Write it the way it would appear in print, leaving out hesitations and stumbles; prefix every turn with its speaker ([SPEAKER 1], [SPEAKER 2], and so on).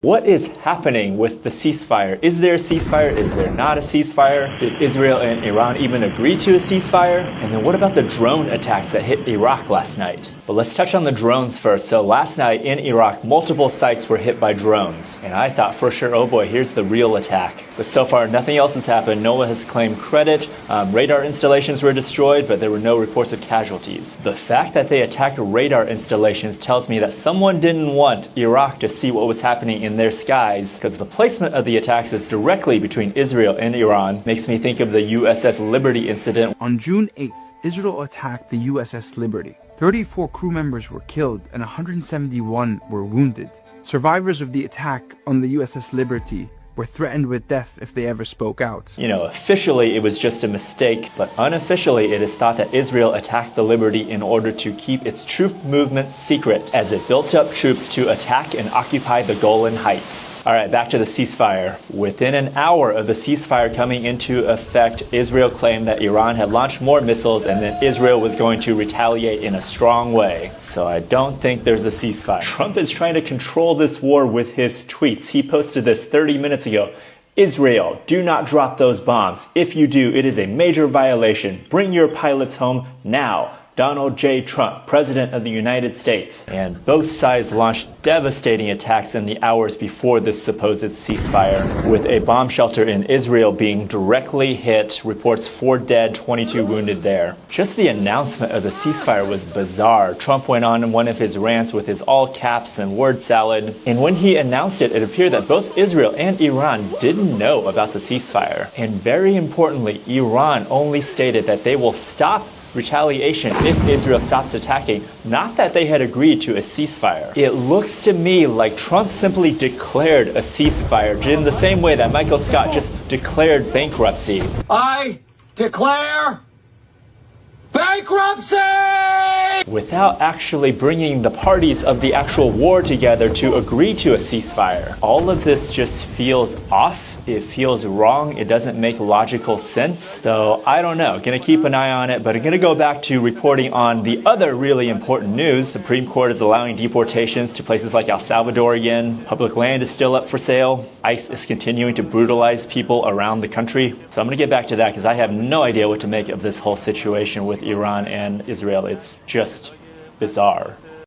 [SPEAKER 1] What is happening with the ceasefire? Is there a ceasefire? Is there not a ceasefire? Did Israel and Iran even agree to a ceasefire? And then what about the drone attacks that hit Iraq last night? But let's touch on the drones first. So last night in Iraq, multiple sites were hit by drones. And I thought for sure, oh boy, here's the real attack. But so far, nothing else has happened. No one has claimed credit. Radar installations were destroyed, but there were no reports of casualties. The fact that they attacked radar installations tells me that someone didn't want Iraq to see what was happening in their skies, because the placement of the attacks is directly between Israel and Iran. Makes me think of the USS Liberty incident.
[SPEAKER 2] On June 8th, Israel attacked the USS Liberty. 34 crew members were killed and 171 were wounded. Survivors of the attack on the USS Liberty were threatened with death if they ever spoke out.
[SPEAKER 1] You know, officially it was just a mistake, but unofficially it is thought that Israel attacked the Liberty in order to keep its troop movements secret as it built up troops to attack and occupy the Golan Heights. All right, back to the ceasefire. Within an hour of the ceasefire coming into effect, Israel claimed that Iran had launched more missiles and that Israel was going to retaliate in a strong way. So I don't think there's a ceasefire. Trump is trying to control this war with his tweets. He posted this 30 minutes ago. Israel, do not drop those bombs. If you do, it is a major violation. Bring your pilots home now. Donald J. Trump, President of the United States. And both sides launched devastating attacks in the hours before this supposed ceasefire, with a bomb shelter in Israel being directly hit, reports 4 dead, 22 wounded there. Just the announcement of the ceasefire was bizarre. Trump went on in one of his rants with his all caps and word salad, and when he announced it, it appeared that both Israel and Iran didn't know about the ceasefire. And very importantly, Iran only stated that they will stop retaliation if Israel stops attacking, not that they had agreed to a ceasefire. It looks to me like Trump simply declared a ceasefire in the same way that Michael Scott just declared bankruptcy.
[SPEAKER 3] I declare bankruptcy!
[SPEAKER 1] Without actually bringing the parties of the actual war together to agree to a ceasefire. All of this just feels off. It feels wrong. It doesn't make logical sense. So I don't know. Gonna keep an eye on it, but I'm gonna go back to reporting on the other really important news. Supreme Court is allowing deportations to places like El Salvador again. Public land is still up for sale. ICE is continuing to brutalize people around the country. So I'm gonna get back to that because I have no idea what to make of this whole situation with Iran and Israel. It's just bizarre.